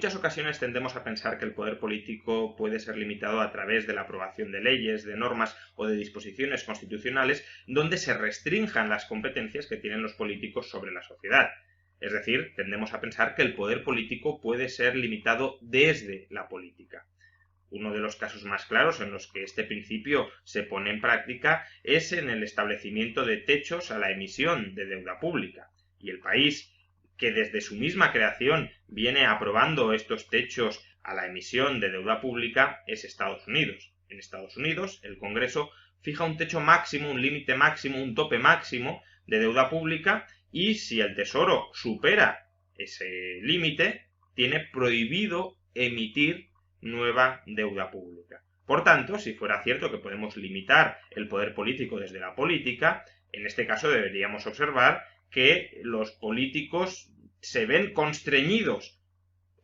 muchas ocasiones tendemos a pensar que el poder político puede ser limitado a través de la aprobación de leyes, de normas o de disposiciones constitucionales donde se restrinjan las competencias que tienen los políticos sobre la sociedad. Es decir, tendemos a pensar que el poder político puede ser limitado desde la política. Uno de los casos más claros en los que este principio se pone en práctica es en el establecimiento de techos a la emisión de deuda pública. Y el país que desde su misma creación viene aprobando estos techos a la emisión de deuda pública es Estados Unidos. En Estados Unidos, el Congreso fija un techo máximo, un límite máximo, un tope máximo de deuda pública y si el Tesoro supera ese límite, tiene prohibido emitir nueva deuda pública. Por tanto, si fuera cierto que podemos limitar el poder político desde la política, en este caso deberíamos observar que los políticos se ven constreñidos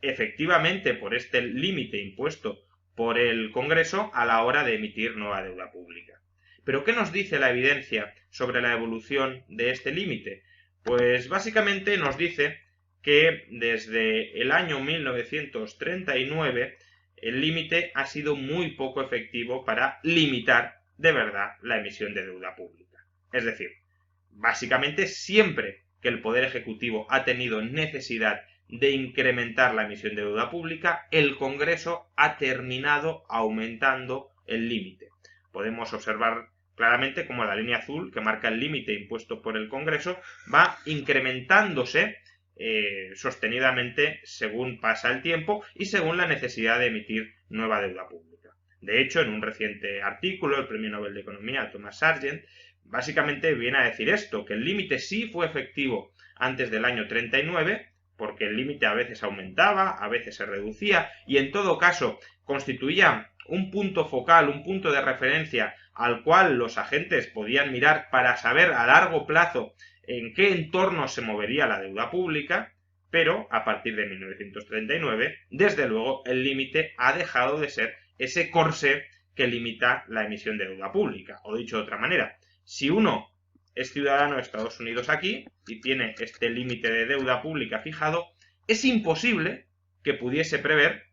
efectivamente por este límite impuesto por el Congreso a la hora de emitir nueva deuda pública. ¿Pero qué nos dice la evidencia sobre la evolución de este límite? Pues básicamente nos dice que desde el año 1939 el límite ha sido muy poco efectivo para limitar de verdad la emisión de deuda pública. Es decir, básicamente siempre que el Poder Ejecutivo ha tenido necesidad de incrementar la emisión de deuda pública, el Congreso ha terminado aumentando el límite. Podemos observar claramente cómo la línea azul, que marca el límite impuesto por el Congreso, va incrementándose sostenidamente según pasa el tiempo y según la necesidad de emitir nueva deuda pública. De hecho, en un reciente artículo, el Premio Nobel de Economía, Thomas Sargent, básicamente viene a decir esto, que el límite sí fue efectivo antes del año 39, porque el límite a veces aumentaba, a veces se reducía, y en todo caso constituía un punto focal, un punto de referencia al cual los agentes podían mirar para saber a largo plazo en qué entorno se movería la deuda pública, pero a partir de 1939, desde luego, el límite ha dejado de ser ese corsé que limita la emisión de deuda pública. O dicho de otra manera, si uno es ciudadano de Estados Unidos aquí y tiene este límite de deuda pública fijado, es imposible que pudiese prever,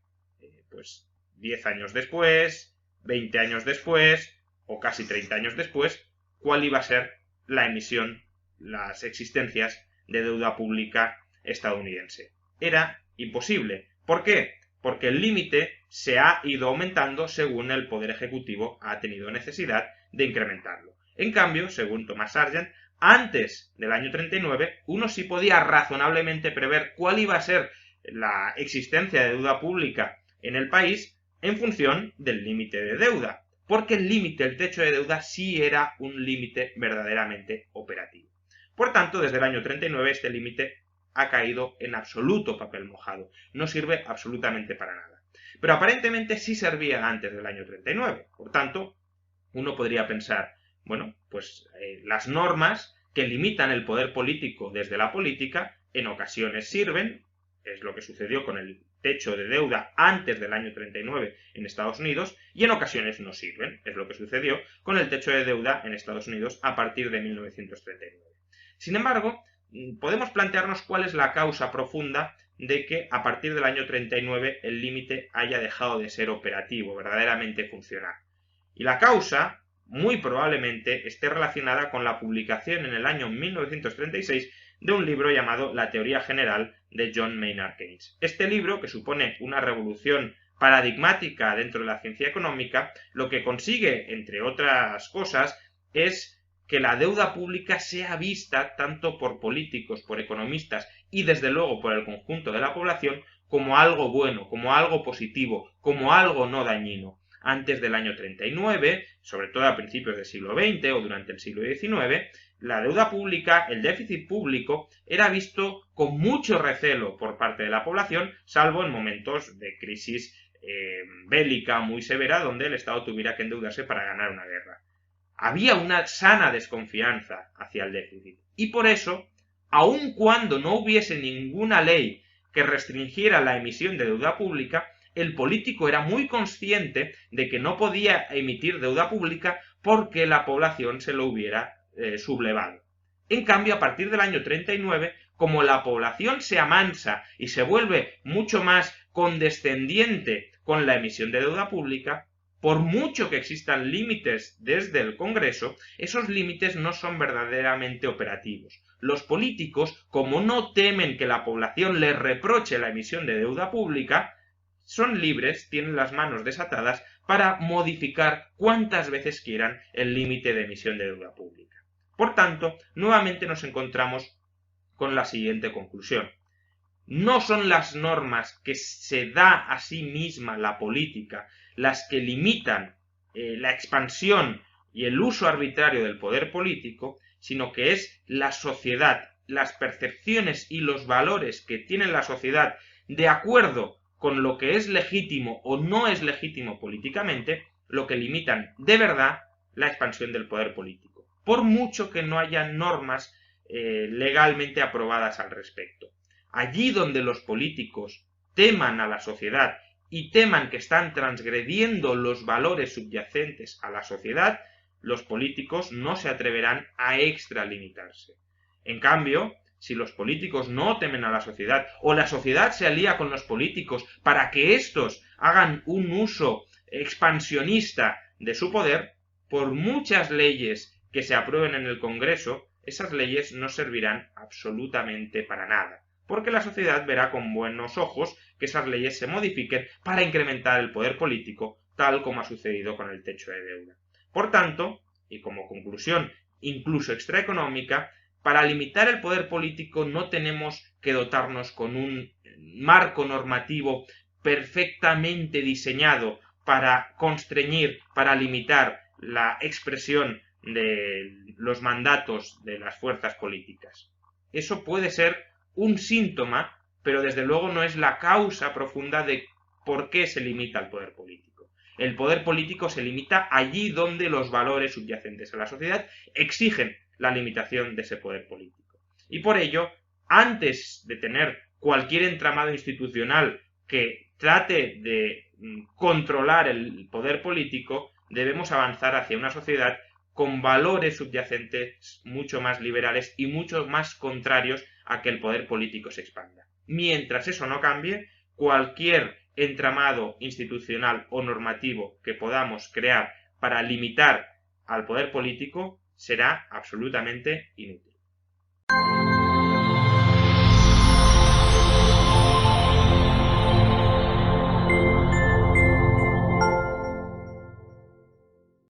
pues 10 años después, 20 años después o casi 30 años después, cuál iba a ser la emisión, las existencias de deuda pública estadounidense. Era imposible. ¿Por qué? Porque el límite se ha ido aumentando según el Poder Ejecutivo ha tenido necesidad de incrementarlo. En cambio, según Thomas Sargent, antes del año 39, uno sí podía razonablemente prever cuál iba a ser la existencia de deuda pública en el país en función del límite de deuda, porque el límite, el techo de deuda, sí era un límite verdaderamente operativo. Por tanto, desde el año 39 este límite ha caído en absoluto papel mojado, no sirve absolutamente para nada. Pero aparentemente sí servía antes del año 39, por tanto, uno podría pensar, bueno, pues las normas que limitan el poder político desde la política en ocasiones sirven, es lo que sucedió con el techo de deuda antes del año 39 en Estados Unidos, y en ocasiones no sirven, es lo que sucedió con el techo de deuda en Estados Unidos a partir de 1939. Sin embargo, podemos plantearnos cuál es la causa profunda de que a partir del año 39 el límite haya dejado de ser operativo, verdaderamente funcional. Y la causa muy probablemente esté relacionada con la publicación en el año 1936 de un libro llamado La teoría general de John Maynard Keynes. Este libro, que supone una revolución paradigmática dentro de la ciencia económica, lo que consigue, entre otras cosas, es que la deuda pública sea vista tanto por políticos, por economistas y desde luego por el conjunto de la población como algo bueno, como algo positivo, como algo no dañino. Antes del año 39, sobre todo a principios del siglo XX o durante el siglo XIX, la deuda pública, el déficit público, era visto con mucho recelo por parte de la población, salvo en momentos de crisis bélica muy severa donde el Estado tuviera que endeudarse para ganar una guerra. Había una sana desconfianza hacia el déficit. Y por eso, aun cuando no hubiese ninguna ley que restringiera la emisión de deuda pública, el político era muy consciente de que no podía emitir deuda pública porque la población se lo hubiera sublevado. En cambio, a partir del año 39, como la población se amansa y se vuelve mucho más condescendiente con la emisión de deuda pública, por mucho que existan límites desde el Congreso, esos límites no son verdaderamente operativos. Los políticos, como no temen que la población les reproche la emisión de deuda pública, son libres, tienen las manos desatadas para modificar cuantas veces quieran el límite de emisión de deuda pública. Por tanto, nuevamente nos encontramos con la siguiente conclusión. No son las normas que se da a sí misma la política las que limitan la expansión y el uso arbitrario del poder político, sino que es la sociedad, las percepciones y los valores que tiene la sociedad de acuerdo con lo que es legítimo o no es legítimo políticamente, lo que limitan de verdad la expansión del poder político, por mucho que no haya normas legalmente aprobadas al respecto. Allí donde los políticos teman a la sociedad y teman que están transgrediendo los valores subyacentes a la sociedad, los políticos no se atreverán a extralimitarse. En cambio, si los políticos no temen a la sociedad o la sociedad se alía con los políticos para que éstos hagan un uso expansionista de su poder, por muchas leyes que se aprueben en el Congreso, esas leyes no servirán absolutamente para nada, porque la sociedad verá con buenos ojos que esas leyes se modifiquen para incrementar el poder político, tal como ha sucedido con el techo de deuda. Por tanto, y como conclusión incluso extraeconómica, para limitar el poder político no tenemos que dotarnos con un marco normativo perfectamente diseñado para constreñir, para limitar la expresión de los mandatos de las fuerzas políticas. Eso puede ser un síntoma, pero desde luego no es la causa profunda de por qué se limita el poder político. El poder político se limita allí donde los valores subyacentes a la sociedad exigen la limitación de ese poder político. Y por ello, antes de tener cualquier entramado institucional que trate de controlar el poder político, debemos avanzar hacia una sociedad con valores subyacentes mucho más liberales y mucho más contrarios a que el poder político se expanda. Mientras eso no cambie, cualquier entramado institucional o normativo que podamos crear para limitar al poder político será absolutamente inútil.